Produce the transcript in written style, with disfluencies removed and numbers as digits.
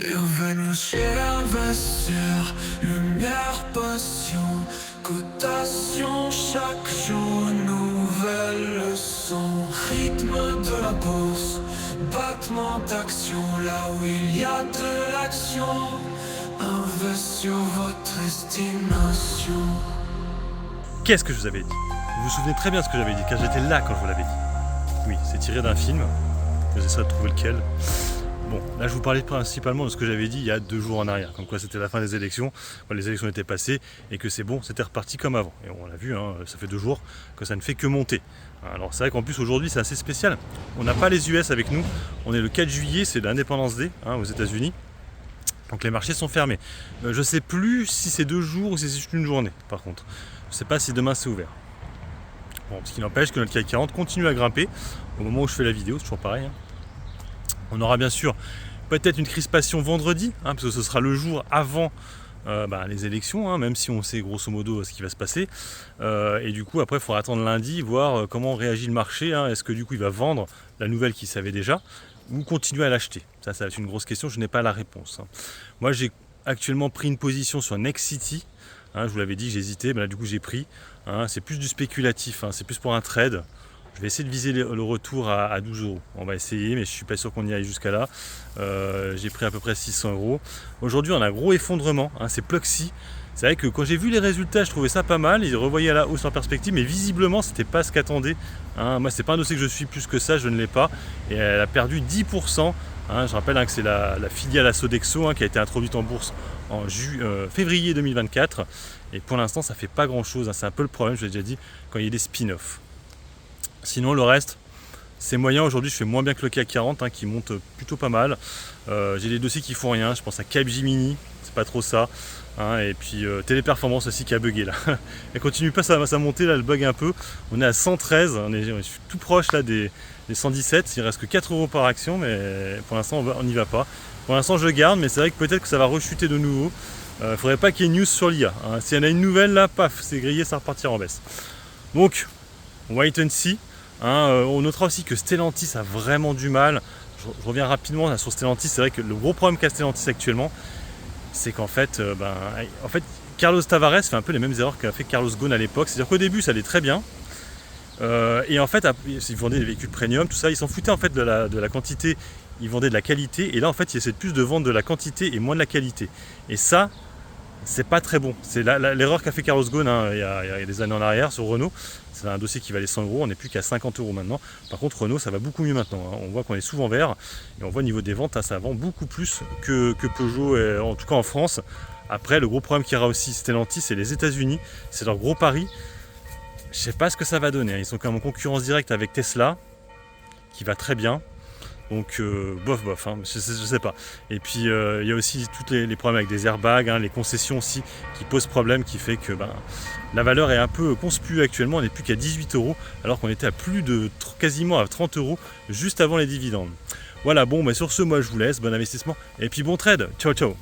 Bienvenue chez l'investisseur, lumière, passion, cotation, chaque jour nouvelle leçon. Rythme de la bourse, battement d'action, là où il y a de l'action. Invest sur votre estimation. Qu'est-ce que je vous avais dit? Vous vous souvenez très bien de ce que j'avais dit, car j'étais là quand je vous l'avais dit. Oui, c'est tiré d'un film, j'essaie de trouver lequel. Bon, là je vous parlais principalement de ce que j'avais dit il y a 2 jours en arrière, comme quoi c'était la fin des élections, les élections étaient passées et que c'est bon, c'était reparti comme avant. Et on l'a vu, hein, ça fait 2 jours que ça ne fait que monter. Alors c'est vrai qu'en plus aujourd'hui c'est assez spécial, on n'a pas les US avec nous, on est le 4 juillet, c'est l'Independence Day aux États-Unis. Donc les marchés sont fermés. Je sais plus si c'est 2 jours ou si c'est juste une journée par contre. Je sais pas si demain c'est ouvert. Bon, ce qui n'empêche que notre CAC 40 continue à grimper au moment où je fais la vidéo, c'est toujours pareil. On aura bien sûr peut-être une crispation vendredi, parce que ce sera le jour avant les élections, même si on sait grosso modo ce qui va se passer. Et du coup après il faudra attendre lundi, voir comment réagit le marché. Est-ce que du coup il va vendre la nouvelle qu'il savait déjà ou continuer à l'acheter? Ça va être une grosse question, je n'ai pas la réponse. Moi j'ai actuellement pris une position sur Nexity. Je vous l'avais dit, j'hésitais, là du coup j'ai pris. C'est plus du spéculatif, c'est plus pour un trade. Je vais essayer de viser le retour à 12 euros. On va essayer, mais je suis pas sûr qu'on y aille jusqu'à là. J'ai pris à peu près 600 euros. Aujourd'hui, on a un gros effondrement. C'est Pluxee. C'est vrai que quand j'ai vu les résultats, je trouvais ça pas mal. Ils revoyaient à la hausse en perspective, mais visiblement, c'était pas ce qu'attendait. Moi, c'est pas un dossier que je suis plus que ça, je ne l'ai pas. Et elle a perdu 10%. Je rappelle que c'est la filiale à Sodexo qui a été introduite en bourse en février 2024. Et pour l'instant, ça fait pas grand-chose. C'est un peu le problème, je l'ai déjà dit, quand il y a des spin-offs. Sinon, le reste, c'est moyen. Aujourd'hui, je fais moins bien que le CAC 40 qui monte plutôt pas mal. J'ai des dossiers qui font rien. Je pense à Capgemini, c'est pas trop ça. Et puis Téléperformance aussi qui a bugué là. Elle continue pas sa montée, là, elle bug un peu. On est à 113, on est tout proche là des 117. Il reste que 4 euros par action, mais pour l'instant on n'y va pas. Pour l'instant je garde, mais c'est vrai que peut-être que ça va rechuter de nouveau. Faudrait pas qu'il y ait une news sur l'IA. S'il y en a une nouvelle là, paf, c'est grillé, ça repartira en baisse. Donc, wait and see. On notera aussi que Stellantis a vraiment du mal. Je reviens rapidement là, sur Stellantis. C'est vrai que le gros problème qu'a Stellantis actuellement, c'est qu'en fait, Carlos Tavares fait un peu les mêmes erreurs qu'a fait Carlos Ghosn à l'époque. C'est-à-dire qu'au début, ça allait très bien. Et en fait, ils vendaient des véhicules premium, tout ça. Ils s'en foutaient en fait de la quantité. Ils vendaient de la qualité. Et là, en fait, ils essaient plus de vendre de la quantité et moins de la qualité. Et ça, c'est pas très bon. C'est l'erreur qu'a fait Carlos Ghosn il y a des années en arrière sur Renault. C'est un dossier qui valait 100 euros, on n'est plus qu'à 50 euros maintenant. Par contre, Renault, ça va beaucoup mieux maintenant. On voit qu'on est souvent vert et on voit au niveau des ventes, ça vend beaucoup plus que Peugeot, en tout cas en France. Après, le gros problème qu'il y aura aussi, Stellantis, c'est les États-Unis. C'est leur gros pari. Je sais pas ce que ça va donner. Ils sont quand même en concurrence directe avec Tesla, qui va très bien. Donc bof, je sais pas. Et puis il y a aussi tous les problèmes avec des airbags, les concessions aussi qui posent problème, qui fait que la valeur est un peu conspuée actuellement. On n'est plus qu'à 18 euros alors qu'on était à plus de quasiment à 30 euros juste avant les dividendes. Voilà, bon, sur ce, moi je vous laisse, bon investissement et puis bon trade. Ciao ciao.